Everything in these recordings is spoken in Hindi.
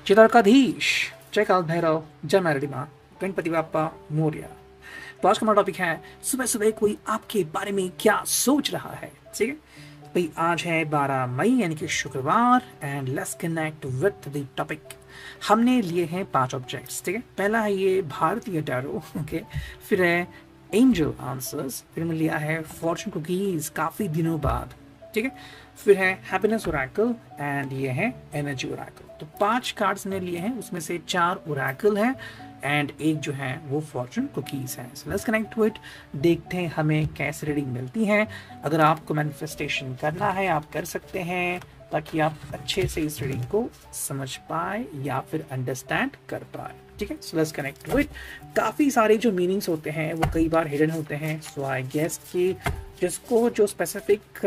चित्रकाधीश, जय काल भैरव, जय मैरडी माँ, गणपति बाप्पा मोरया। तो आज का हमारा टॉपिक है सुबह सुबह कोई आपके बारे में क्या सोच रहा है। ठीक है भाई, आज है 12 मई यानी कि शुक्रवार and let's connect with the topic. हमने लिए हैं 5 ऑब्जेक्ट्स। ठीक है, पहला है ये भारतीय टैरो, ओके, फिर है एंजल आंसर्स, फिर हमने लिया है फॉर्चून कुकीज काफ़ी दिनों बाद। ठीक है, फिर है हैप्पीनेस ओरेकल एंड ये है एनर्जी ओरेकल। तो 5 कार्ड्स ने लिए हैं, उसमें से 4 ओरेकल हैं एंड एक जो है वो फॉर्चून कुकीज है। So let's connect to it, देखते हैं हमें कैसे रीडिंग मिलती है। अगर आपको मैनिफेस्टेशन करना है आप कर सकते हैं, ताकि आप अच्छे से इस रीडिंग को समझ पाए या फिर अंडरस्टैंड कर पाए। ठीक है, so let's connect to it. काफ़ी सारे जो मीनिंग्स होते हैं वो कई बार हिडन होते हैं, सो आई गेस कि जिसको जो स्पेसिफिक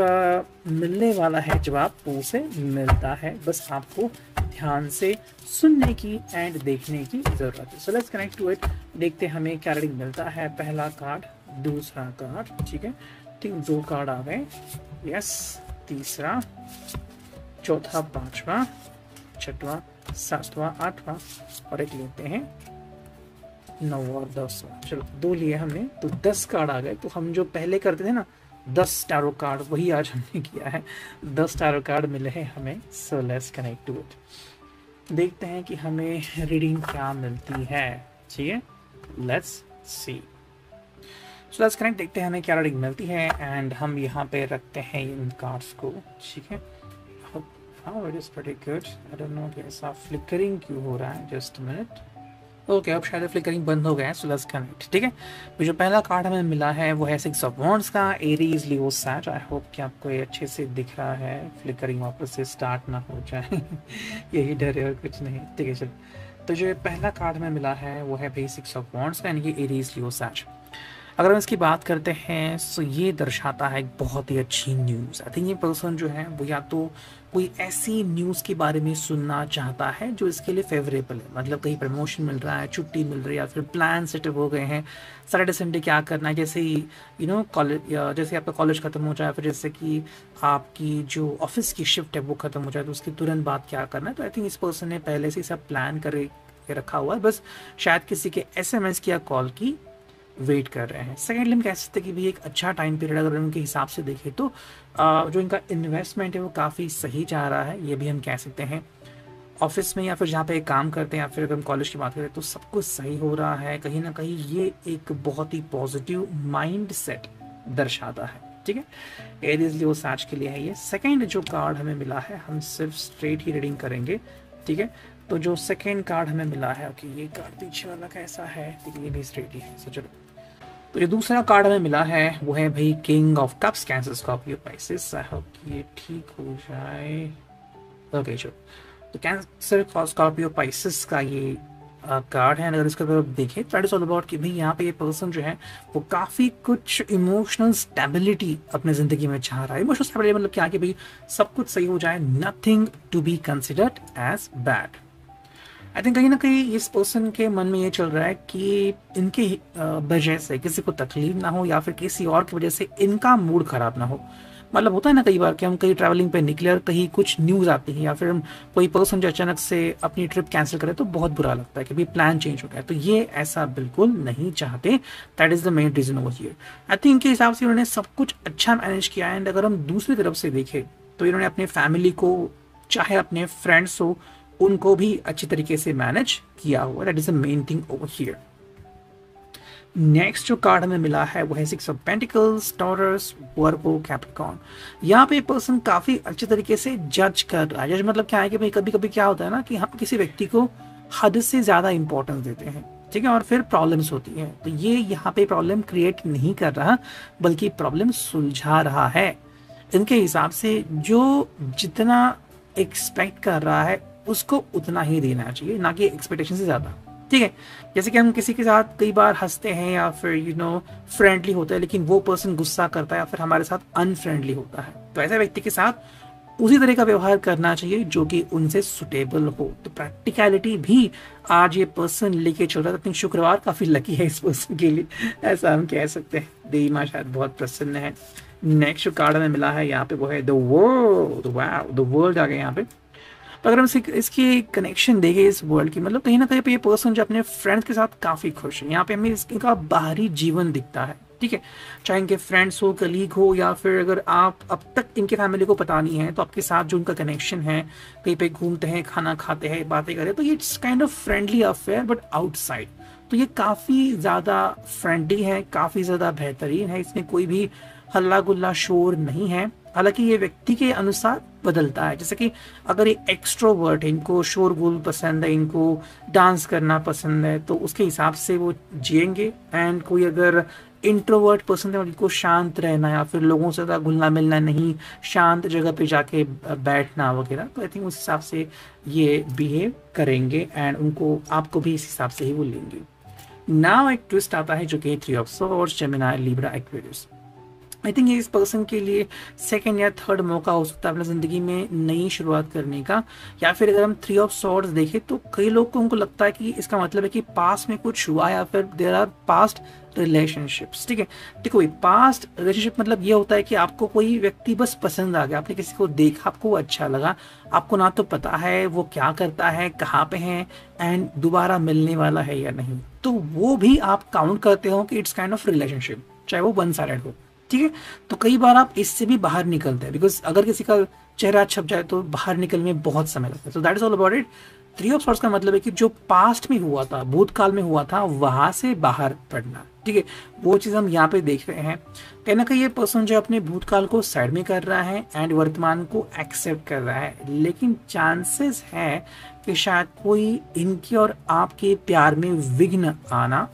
मिलने वाला है जवाब वो उसे मिलता है, बस आपको ध्यान से सुनने की एंड देखने की ज़रूरत है। So let's connect to it, देखते हैं हमें क्या रीडिंग मिलता है। पहला कार्ड, दूसरा कार्ड, ठीक है, 2 कार्ड आ गए, यस, तीसरा, चौथा, 5वां, 6वां, 7वां, 8वां और एक लेते हैं 9 और 10वां। चलो 2 लिए हमने तो 10 कार्ड आ गए। तो हम जो पहले करते थे ना 10 टैरो कार्ड, वही आज हमने किया है। 10 टैरो कार्ड मिले हैं हमें। So let's connect to it, देखते हैं कि हमें रीडिंग क्या मिलती है। ठीक है, let's see. So let's connect, देखते हैं हमें क्या रीडिंग मिलती है एंड हम यहाँ पे रखते हैं इन कार्ड्स को। ठीक है, it is pretty good. I don't know कि ऐसा फ्लिकरिंग क्यों हो रहा है, जस्ट मिनट। ओके, अब शायद फ्लिकरिंग बंद हो गया है। So let's connect. ठीक है, तो जो पहला कार्ड हमें मिला है वो है 6 ऑफ वॉन्ड्स का, Aries, Leo, sage. I hope कि आपको ये अच्छे से दिख रहा है, फ्लिकरिंग वापस से स्टार्ट ना हो जाए यही डर है और कुछ नहीं। ठीक है, चलो, तो जो पहला कार्ड हमें मिला है वो है भाई 6 ऑफ वॉन्ड्स का, यानी कि एरीज, लियो, सैज। अगर हम इसकी बात करते हैं तो ये दर्शाता है एक बहुत ही अच्छी न्यूज़। आई थिंक ये पर्सन जो है वो या तो कोई ऐसी न्यूज़ के बारे में सुनना चाहता है जो इसके लिए फेवरेबल है, मतलब कहीं प्रमोशन मिल रहा है, छुट्टी मिल रही है, या फिर प्लान सेटअप हो गए हैं, सैटरडे संडे क्या करना है, जैसे ही कॉलेज, जैसे आपका कॉलेज खत्म हो जाए, फिर जैसे कि आपकी जो ऑफिस की शिफ्ट है वो खत्म हो जाए, तो उसके तुरंत बाद क्या करना है। तो आई थिंक इस पर्सन ने पहले से सब प्लान कर रखा हुआ है, बस शायद किसी के SMS की या कॉल की वेट कर रहे हैं। सेकेंडली हम कह सकते हैं कि भी एक अच्छा टाइम पीरियड अगर उनके हिसाब से देखें तो जो इनका इन्वेस्टमेंट है वो काफ़ी सही जा रहा है, ये भी हम कह सकते हैं। ऑफिस में या फिर जहाँ पे काम करते हैं या फिर अगर हम कॉलेज की बात करें तो सब कुछ सही हो रहा है। कहीं ना कहीं ये एक बहुत ही पॉजिटिव माइंड सेट दर्शाता है। ठीक है, एरीज, लियो, सैज के लिए है ये। सेकेंड जो कार्ड हमें मिला है, हम सिर्फ स्ट्रेट ही रीडिंग करेंगे। ठीक है, तो जो सेकेंड कार्ड हमें मिला है, ओके, ये कार्ड पीछे वाला कैसा है, ये भी स्ट्रेट ही है। सो चलो, तो जो दूसरा कार्ड हमें मिला है वो है भाई king of cups, cancer, Scorpio, Pisces. I hope कि ये ठीक हो जाए। ओके चलो, तो कैंसर, स्कॉर्पियो, पाइसेस का ये कार्ड है। अगर इसका अगर देखें तो इट इज ऑल अबाउट कि भाई यहाँ पे ये पर्सन जो है वो काफ़ी कुछ इमोशनल स्टेबिलिटी अपने ज़िंदगी में चाह रहा है। इमोशनल स्टेबिलिटी मतलब क्या कि भाई सब कुछ सही हो जाए, nothing to be considered as bad. I think कहीं ना कहीं इस पर्सन के मन में ये चल रहा है कि इनके वजह से किसी को तकलीफ ना हो या फिर किसी और की वजह से इनका मूड खराब ना हो। मतलब होता है ना कई बार कि हम कहीं ट्रैवलिंग पे निकले और कहीं कुछ न्यूज़ आती है या फिर हम कोई पर्सन जो अचानक से अपनी ट्रिप कैंसिल करे तो बहुत बुरा लगता है कि भाई प्लान चेंज हो गया। तो ये ऐसा बिल्कुल नहीं चाहते। That is the main reason over here. I think इनके हिसाब से उन्होंने सब कुछ अच्छा मैनेज किया है। एंड अगर हम दूसरी तरफ से देखें तो इन्होंने अपने फैमिली को, चाहे अपने फ्रेंड्स हो, उनको भी अच्छी तरीके से मैनेज किया हुआ। That is the main thing over here. Next जो कार्ड हमें मिला है वो है 6 of pentacles, taurus, Virgo, Capricorn. यहाँ पे पर्सन काफी अच्छे तरीके से जज कर रहा है। जज मतलब क्या है कि भाई कभी कभी क्या होता है ना कि हम किसी व्यक्ति को हद से ज्यादा इंपॉर्टेंस देते हैं, ठीक है, और फिर प्रॉब्लम्स होती है। तो ये यहाँ पे प्रॉब्लम क्रिएट नहीं कर रहा बल्कि प्रॉब्लम सुलझा रहा है। इनके हिसाब से जो जितना एक्सपेक्ट कर रहा है उसको उतना ही देना चाहिए, ना कि एक्सपेक्टेशन से ज़्यादा। ठीक है, जैसे कि हम किसी के साथ कई बार हंसते हैं या फिर फ्रेंडली होते हैं, लेकिन वो पर्सन गुस्सा करता है या फिर हमारे साथ अनफ्रेंडली होता है, तो ऐसे व्यक्ति के साथ उसी तरह का व्यवहार करना चाहिए जो कि उनसे सुटेबल हो। तो प्रैक्टिकलिटी भी आज ये पर्सन लेके चल रहा था। शुक्रवार काफी लकी है इस पर्सन के लिए, ऐसा हम कह सकते हैं। देवी माँ शायद बहुत प्रसन्न है। नेक्स्ट जो कार्ड हमें मिला है यहाँ पे वो है the world. Wow, the world आ गया यहाँ पे। तो अगर हम इसकी कनेक्शन देखें इस वर्ल्ड की, मतलब कहीं ना कहीं पे ये पर्सन जो अपने फ्रेंड्स के साथ काफ़ी खुश है। यहाँ पे हमें इसका बाहरी जीवन दिखता है, ठीक है, चाहे इनके फ्रेंड्स हो, कलीग हो, या फिर अगर आप अब तक इनके फैमिली को पता नहीं है तो आपके साथ जो उनका कनेक्शन है, कहीं पे घूमते हैं, खाना खाते हैं, बातें करें, तो ये it's kind of friendly affair but outside. तो ये काफ़ी ज़्यादा फ्रेंडली है, काफ़ी ज़्यादा बेहतरीन है, इसमें कोई भी हल्ला गुल्ला शोर नहीं है। हालांकि ये व्यक्ति के अनुसार बदलता है, जैसे कि अगर ये एक्सट्रोवर्ट है, इनको शोरगुल पसंद है, इनको डांस करना पसंद है, तो उसके हिसाब से वो जिएंगे। एंड कोई अगर इंट्रोवर्ट पसंद है, उनको शांत रहना या फिर लोगों से ज़्यादा घुलना मिलना नहीं, शांत जगह पे जाके बैठना वगैरह, तो आई थिंक उस हिसाब से ये बिहेव करेंगे एंड उनको आपको भी इस हिसाब से ही वो लेंगे। नाउ एक ट्विस्ट आता है जो कि 3 of swords, Gemini, Libra, Aquarius. I think ये इस पर्सन के लिए सेकंड या थर्ड मौका हो सकता है अपनी ज़िंदगी में नई शुरुआत करने का। या फिर अगर हम 3 ऑफ सॉर्ड्स देखें तो कई लोग को उनको लगता है कि इसका मतलब है कि पास्ट में कुछ हुआ या फिर देयर आर पास्ट रिलेशनशिप्स, ठीक है। देखो पास्ट रिलेशनशिप मतलब ये होता है कि आपको कोई व्यक्ति बस पसंद आ गया, आपने किसी को देखा, आपको अच्छा लगा, आपको ना तो पता है वो क्या करता है, कहाँ पे है एंड दोबारा मिलने वाला है या नहीं, तो वो भी आप काउंट करते हो कि इट्स काइंड ऑफ रिलेशनशिप, चाहे वो वन साइडेड हो, ठीक है। तो कई बार आप इससे भी बाहर निकलते हैं, बिकॉज अगर किसी का चेहरा छप जाए तो बाहर निकलने में बहुत समय लगता है। तो that is all about it. 3 of swords का मतलब है कि जो पास्ट में हुआ था, भूतकाल में हुआ था, वहां से बाहर पड़ना, ठीक है, वो चीज़ हम यहाँ पे देख रहे हैं। कहीं ना कहीं ये पर्सन जो अपने भूतकाल को साइड में कर रहा है एंड वर्तमान को एक्सेप्ट कर रहा है, लेकिन चांसेस है कि शायद कोई इनके और आपके प्यार में विघ्न आना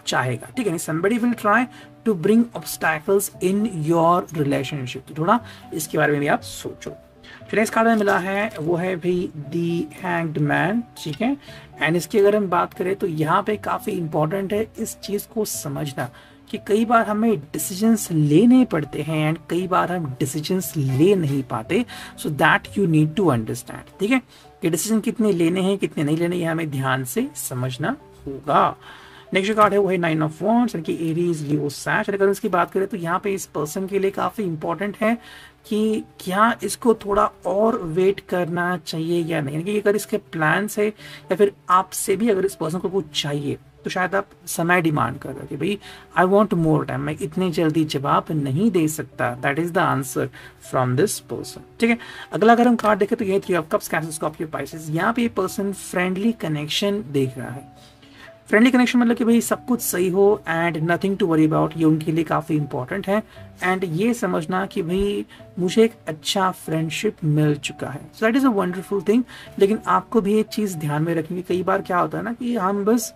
चाहेगा, ठीक है। somebody will try to bring obstacles in your relationship। तो थोड़ा इसके बारे में भी आप सोचो। फिर नेक्स्ट कार्ड में मिला है वो है भी दी हैंग्ड मैन, ठीक है। एंड इसकी अगर हम बात करें तो यहाँ पे काफ़ी इंपॉर्टेंट है इस चीज़ को समझना कि कई बार हमें डिसीजंस लेने पड़ते हैं एंड कई बार हम डिसीजंस ले नहीं पाते। So that you need to understand, ठीक है, कि डिसीजन कितने लेने हैं, कितने नहीं लेने, ये हमें ध्यान से समझना होगा। नेक्स्ट कार्ड है वो है 9 ऑफ वॉन्ड्स, यानी कि एरीज, लियो, सैज। अगर इसकी बात करें तो यहाँ पे इस पर्सन के लिए काफ़ी इंपॉर्टेंट है कि क्या इसको थोड़ा और वेट करना चाहिए या नहीं, यानी कि अगर इसके प्लान्स है या फिर आपसे भी अगर इस पर्सन को कुछ चाहिए तो शायद आप समय डिमांड कर रहे हो कि भाई आई वॉन्ट मोर टाइम, मैं इतनी जल्दी जवाब नहीं दे सकता। That is the answer from this person, ठीक है। अगला अगर हम कार्ड देखें तो ये 3 of cups, cancer, Scorpio, Pisces. यहाँ पे ये पर्सन फ्रेंडली कनेक्शन देख रहा है। फ्रेंडली कनेक्शन मतलब कि भाई सब कुछ सही हो and nothing to worry about, ये उनके लिए काफ़ी इंपॉर्टेंट है। एंड ये समझना कि भाई मुझे एक अच्छा फ्रेंडशिप मिल चुका है, so that is a wonderful thing. लेकिन आपको भी एक चीज़ ध्यान में रखेंगे, कई बार क्या होता है ना कि हम बस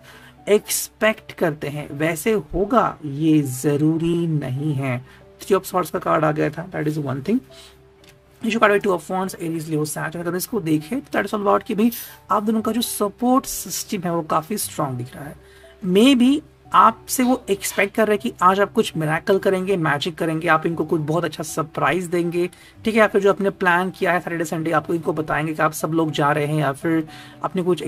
एक्सपेक्ट करते हैं, वैसे होगा ये ज़रूरी नहीं है। 3 ऑफ सॉर्ड्स का कार्ड आ गया था, दैट इज़ वन थिंग। जो card 2 of wands, Aries, Leo, सैज। अगर इसको देखें तो दैट इज ऑल अबाउट कि भाई आप दोनों का जो सपोर्ट सिस्टम है वो काफ़ी स्ट्रांग दिख रहा है। मे बी आपसे वो एक्सपेक्ट कर रहे हैं कि आज आप कुछ मिरेकल करेंगे, मैजिक करेंगे, आप इनको कुछ बहुत अच्छा सरप्राइज देंगे, ठीक है। या फिर जो आपने प्लान किया है सैटरडे संडे, आपको इनको बताएंगे कि आप सब लोग जा रहे हैं, या फिर आपने कुछ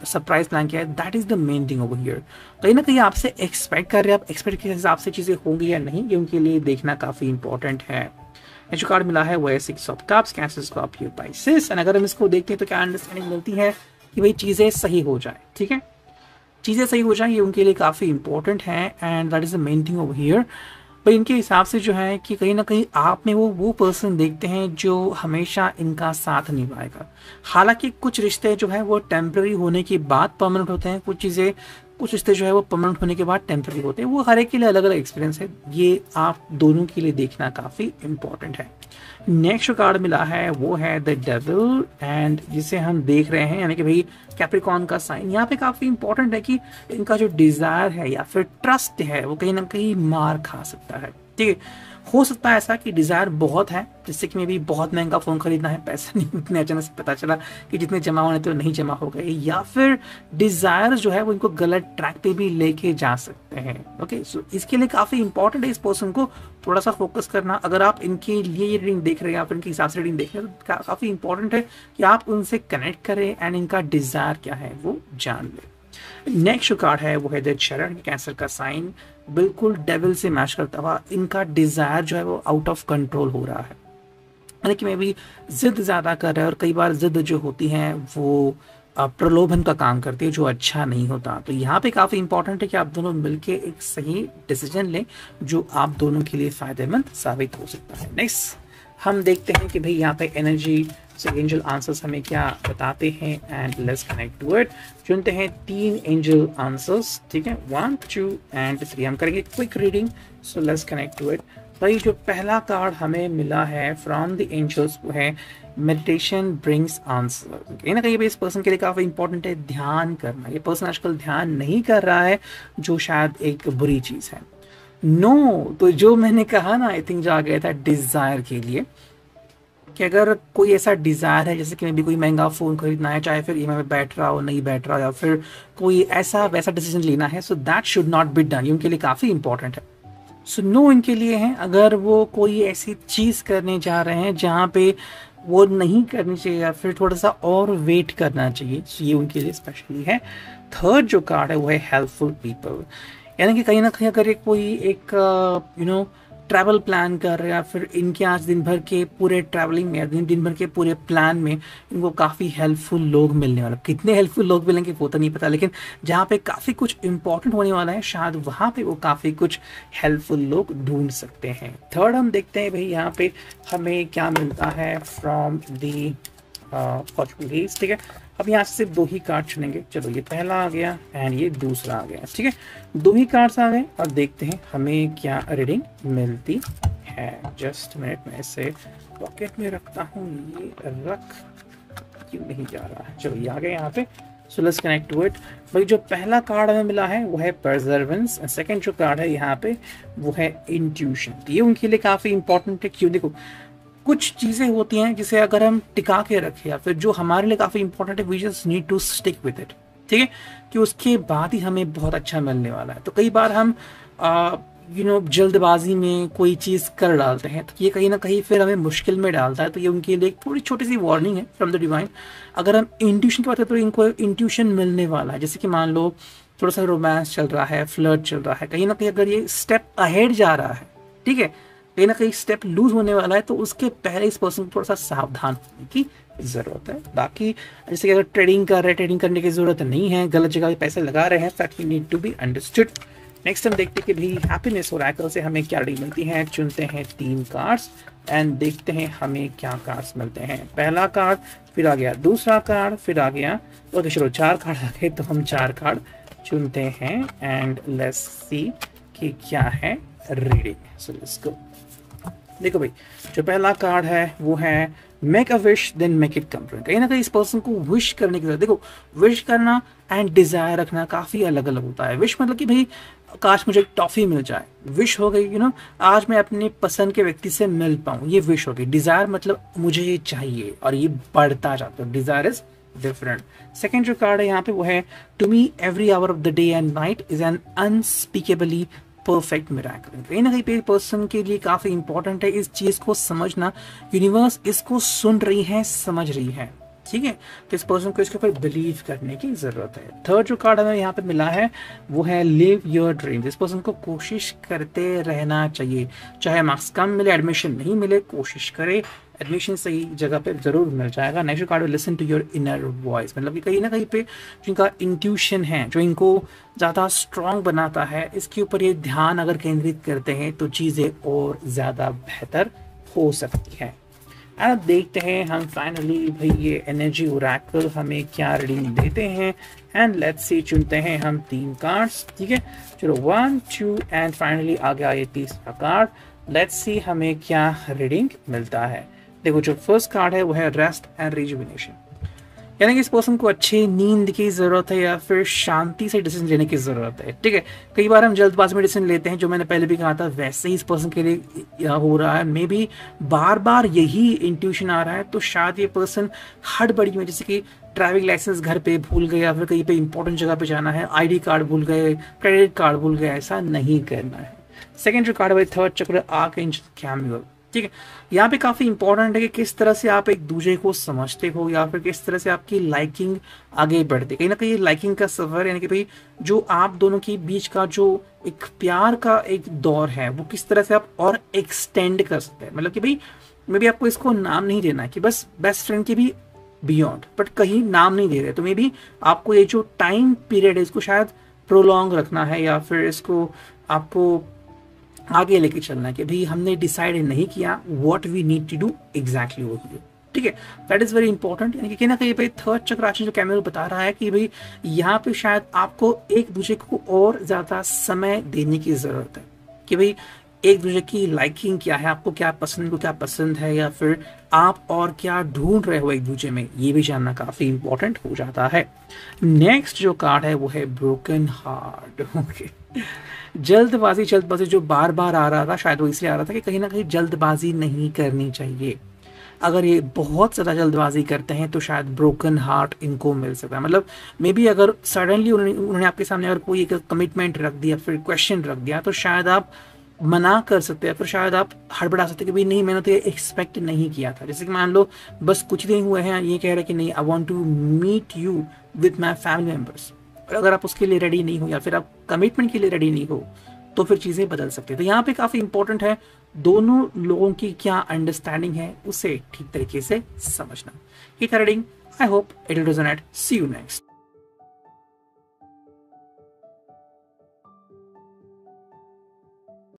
सरप्राइज प्लान किया है। That is the main thing over here. कहीं ना कहीं आपसे एक्सपेक्ट कर रहे हैं, आप एक्सपेक्ट के हिसाब से चीज़ें होंगी या नहीं, ये उनके लिए देखना काफ़ी इंपॉर्टेंट है। जो कार्ड मिला है वो है 6 of cups, cancer, Scorpio, Pisces. And अगर हम इसको देखते हैं तो क्या अंडरस्टैंडिंग मिलती है कि भाई चीज़ें सही हो जाए, ठीक है, चीज़ें सही हो जाए, ये उनके लिए काफ़ी इंपॉर्टेंट है and that is the main thing over here. पर इनके हिसाब से जो है कि कहीं ना कहीं आप में वो पर्सन देखते हैं जो हमेशा इनका साथ निभाएगा। हालांकि कुछ रिश्ते जो है वो टेम्पररी होने के बाद परमानेंट होते हैं, कुछ रिश्ते जो है वो परमानेंट होने के बाद टेम्पररी होते हैं। वो हर एक के लिए अलग अलग एक्सपीरियंस है, ये आप दोनों के लिए देखना काफ़ी इंपॉर्टेंट है। नेक्स्ट जो कार्ड मिला है वो है द डेविल, एंड जिसे हम देख रहे हैं यानी कि भाई कैप्रिकॉर्न का साइन। यहाँ पे काफ़ी इंपॉर्टेंट है कि इनका जो डिज़ायर है या फिर ट्रस्ट है वो कहीं ना कहीं मार खा सकता है, ठीक है। हो सकता है ऐसा कि डिज़ायर बहुत है, जिससे कि मैं भी बहुत महंगा फ़ोन खरीदना है, पैसा नहीं, इतने अचानक से पता चला कि जितने जमा होने थे वो नहीं जमा हो गए, या फिर डिज़ायर जो है वो इनको गलत ट्रैक पे भी लेके जा सकते हैं। ओके, सो इसके लिए काफ़ी इंपॉर्टेंट है इस पर्सन को थोड़ा सा फोकस करना। अगर आप इनके लिए ये रीडिंग देख रहे हैं या फिर इनके हिसाब से रीडिंग देख रहे हैं तो काफ़ी इंपॉर्टेंट है कि आप उनसे कनेक्ट करें एंड इनका डिज़ायर क्या है वो जान लें। नेक्स्ट जो कार्ड है वो है द चरण, कैंसर का साइन, बिल्कुल डेविल से मैच करता हुआ। इनका डिज़ायर जो है वो आउट ऑफ कंट्रोल हो रहा है, यानी कि मैं भी जिद ज़्यादा कर रहा है, और कई बार जिद जो होती है वो प्रलोभन का काम करती है, जो अच्छा नहीं होता। तो यहाँ पे काफ़ी इंपॉर्टेंट है कि आप दोनों मिलके एक सही डिसीजन लें जो आप दोनों के लिए फ़ायदेमंद साबित हो सकता है। नेक्स्ट हम देखते हैं कि भाई यहाँ पे एनर्जी से एंजल आंसर्स हमें क्या बताते हैं, and let's connect to it. चुनते हैं 3 एंजल आंसर्स, ठीक है, 1 2 एंड 3। हम करेंगे quick reading, so let's connect to it. भाई जो पहला कार्ड हमें मिला है फ्रॉम द एंजल्स वो है मेडिटेशन ब्रिंग्स आंसर। कहीं ना कहीं इस पर्सन के लिए काफ़ी इंपॉर्टेंट है ध्यान करना। ये पर्सन आजकल ध्यान नहीं कर रहा है, जो शायद एक बुरी चीज़ है। नो तो जो मैंने कहा ना, आई थिंक जो आ गया था डिज़ायर के लिए, कि अगर कोई ऐसा डिज़ायर है जैसे कि मैं भी कोई महंगा फ़ोन खरीदना है, चाहे फिर ईएमआई में बैठ रहा हो नहीं बैठ रहा हो, या फिर कोई ऐसा वैसा डिसीजन लेना है, so that should not be done. ये उनके लिए काफ़ी इंपॉर्टेंट है। सो नो इनके लिए है, अगर वो कोई ऐसी चीज़ करने जा रहे हैं जहाँ पे वो नहीं करनी चाहिए या फिर थोड़ा सा और वेट करना चाहिए, ये उनके लिए स्पेशली है। थर्ड जो कार्ड है वो है हेल्पफुल पीपल, यानी कि कहीं ना कहीं अगर कोई एक ट्रैवल प्लान कर रहे हैं, या फिर इनके आज दिन भर के पूरे ट्रैवलिंग में, दिन भर के पूरे प्लान में इनको काफ़ी हेल्पफुल लोग मिलने वाले। कितने हेल्पफुल लोग मिलेंगे वो तो नहीं पता, लेकिन जहाँ पे काफ़ी कुछ इंपॉर्टेंट होने वाला है, शायद वहाँ पे वो काफ़ी कुछ हेल्पफुल लोग ढूंढ सकते हैं। थर्ड हम देखते हैं भाई यहाँ पे हमें क्या मिलता है फ्रॉम दी फॉर्चून, ठीक है। अब यहाँ से सिर्फ 2 ही कार्ड चुनेंगे। चलो ये पहला आ गया एंड ये दूसरा आ गया, ठीक है। 2 ही कार्ड्स आ गए और देखते हैं हमें क्या रीडिंग मिलती है। जस्ट मिनट में इसे पॉकेट में रखता हूँ, ये रख क्यों नहीं जा रहा है। चलो ये आ गए यहाँ पे, so let's connect to it. भाई जो पहला कार्ड हमें मिला है वो है परजर्वेंस, सेकंड जो कार्ड है यहाँ पे वो है इंट्यूशन। ये उनके लिए काफ़ी इंपॉर्टेंट है। क्यों, देखो कुछ चीज़ें होती हैं जिसे अगर हम टिका के रखें, या फिर जो हमारे लिए काफ़ी इंपॉर्टेंट है, we just need to stick with it, ठीक है, कि उसके बाद ही हमें बहुत अच्छा मिलने वाला है। तो कई बार हम जल्दबाजी में कोई चीज़ कर डालते हैं, तो ये कहीं ना कहीं फिर हमें मुश्किल में डालता है। तो ये उनके लिए एक थोड़ी छोटी सी वार्निंग है फ्रॉम द डिवाइन। अगर हम इंट्यूशन की बात करें तो इनको इंट्यूशन मिलने वाला है, जैसे कि मान लो थोड़ा सा रोमांस चल रहा है, फ्लर्ट चल रहा है, कहीं ना कहीं अगर ये स्टेप अहेड जा रहा है, ठीक है, कहीं ना कहीं स्टेप लूज होने वाला है, तो उसके पहले इस पर्सन को थोड़ा सा सावधान होने की जरूरत है। बाकी जैसे कि अगर ट्रेडिंग कर रहे हैं, ट्रेडिंग करने की जरूरत नहीं है, गलत जगह पे पैसे लगा रहे हैं, that we need to be understood. Next हम देखते हैं कि भाई हैप्पीनेस ओरेकल से हमें क्या रीडिंग मिलती है। चुनते हैं 3 कार्ड्स एंड देखते हैं हमें क्या कार्ड्स मिलते हैं। पहला कार्ड, फिर आ गया दूसरा कार्ड, फिर आ गया, ओके चलो 4 कार्ड आ गए, तो हम 4 कार्ड चुनते हैं एंड लेट्स सी कि क्या है रीडिंग। So let's go. देखो भाई जो पहला कार्ड है वो है make a wish then make it come true. कहीं ना कहीं इस पर्सन को विश करने की जरूरत। देखो विश करना एंड डिजायर रखना काफी अलग अलग होता है। विश मतलब कि भाई काश मुझे एक टॉफी मिल जाए, विश हो गई आज मैं अपने पसंद के व्यक्ति से मिल पाऊं, ये विश हो गई। डिजायर मतलब मुझे ये चाहिए और ये बढ़ता जाता है, डिजायर इज डिफरेंट। सेकेंड जो कार्ड है यहाँ पे वो है to me every hour of the day and night is an unspeakably perfect miracle. कहीं ना कहीं पे पर्सन के लिए काफी इंपॉर्टेंट है इस चीज को समझना, यूनिवर्स इसको सुन रही है, समझ रही है, ठीक है। तो इस पर्सन को इसके ऊपर बिलीव करने की जरूरत है। थर्ड जो कार्ड हमें यहाँ पे मिला है वो है लिव योर ड्रीम। इस पर्सन को कोशिश करते रहना चाहिए, चाहे मार्क्स कम मिले, एडमिशन नहीं मिले, कोशिश करे, एडमिशन सही जगह पे जरूर मिल जाएगा। Next card listen to your inner voice, मतलब कि कहीं ना कहीं पे जिनका इंट्यूशन है, जो इनको ज़्यादा स्ट्रांग बनाता है, इसके ऊपर ये ध्यान अगर केंद्रित करते हैं तो चीज़ें और ज़्यादा बेहतर हो सकती हैं। अब देखते हैं हम फाइनली भाई ये एनर्जी ओरेकल हमें क्या रीडिंग देते हैं एंड लेट्स सी। चुनते हैं हम 3 कार्ड्स, ठीक है, चलो 1 2 एंड फाइनली आ गया ये तीसरा कार्ड। लेट्स सी हमें क्या रीडिंग मिलता है। देखो जो फर्स्ट कार्ड है वो है रेस्ट एंड रिजुविनेशन, यानी कि इस पर्सन को अच्छी नींद की जरूरत है या फिर शांति से डिसीजन लेने की जरूरत है, ठीक है। कई बार हम जल्दबाजी में डिसीजन लेते हैं, जो मैंने पहले भी कहा था वैसे ही इस पर्सन के लिए हो रहा है। मे बी बार बार यही इंट्यूशन आ रहा है, तो शायद ये पर्सन हड़बड़ी में, जैसे कि ड्राइविंग लाइसेंस घर पे भूल गए या फिर कहीं पे इंपॉर्टेंट जगह पे जाना है, ID कार्ड भूल गए, क्रेडिट कार्ड भूल गए, ऐसा नहीं करना है। सेकेंड जो कार्ड है थर्ड चक्र आर्कएंजल कैमियल, ठीक है। यहाँ पे काफी इंपॉर्टेंट है कि किस तरह से आप एक दूसरे को समझते हो या फिर किस तरह से आपकी लाइकिंग आगे बढ़ती है। कहीं ना कहीं लाइकिंग का सफर, यानी कि भाई जो आप दोनों के बीच का जो एक प्यार का एक दौर है वो किस तरह से आप और एक्सटेंड कर सकते हैं। मतलब कि भाई मे बी आपको इसको नाम नहीं देना है कि बस बेस्ट फ्रेंड के भी बियॉन्ड, बट कहीं नाम नहीं दे रहे, तो मे बी आपको ये जो टाइम पीरियड है इसको शायद प्रोलॉन्ग रखना है, या फिर इसको आपको आगे लेके चलना है कि भाई हमने डिसाइड नहीं किया what we need to do exactly वो ही, ठीक है। That is very important. यानी कि कहीं ना कहीं भाई थर्ड चक्र राशि जो कैमरा बता रहा है कि भाई यहाँ पे शायद आपको एक दूसरे को और ज्यादा समय देने की जरूरत है, कि भाई एक दूसरे की लाइकिंग क्या है, आपको क्या पसंद है, या फिर आप और क्या ढूंढ रहे हो एक दूसरे में, ये भी जानना काफी इंपॉर्टेंट हो जाता है। नेक्स्ट जो कार्ड है वो है ब्रोकन हार्ट। ओके, जल्दबाजी जो बार बार आ रहा था, शायद वो इसलिए आ रहा था कि कहीं ना कहीं जल्दबाजी नहीं करनी चाहिए। अगर ये बहुत ज़्यादा जल्दबाजी करते हैं तो शायद ब्रोकन हार्ट इनको मिल सकता है। मतलब मे बी अगर सडनली उन्होंने आपके सामने अगर कोई एक कमिटमेंट रख दिया, फिर क्वेश्चन रख दिया, तो शायद आप मना कर सकते हैं, फिर शायद आप हड़बड़ा सकते हैं कि भाई नहीं, मैंने तो ये एक्सपेक्ट नहीं किया था। जैसे कि मान लो बस कुछ दिन हुए हैं, ये कह रहे कि नहीं, I want to meet you with my family members, और अगर आप उसके लिए रेडी नहीं हो या फिर आप कमिटमेंट के लिए रेडी नहीं हो, तो फिर चीज़ें बदल सकती है। तो यहाँ पे काफ़ी इंपॉर्टेंट है दोनों लोगों की क्या अंडरस्टैंडिंग है, उसे ठीक तरीके से समझना। ये था reading. I hope it will resonate. See you next.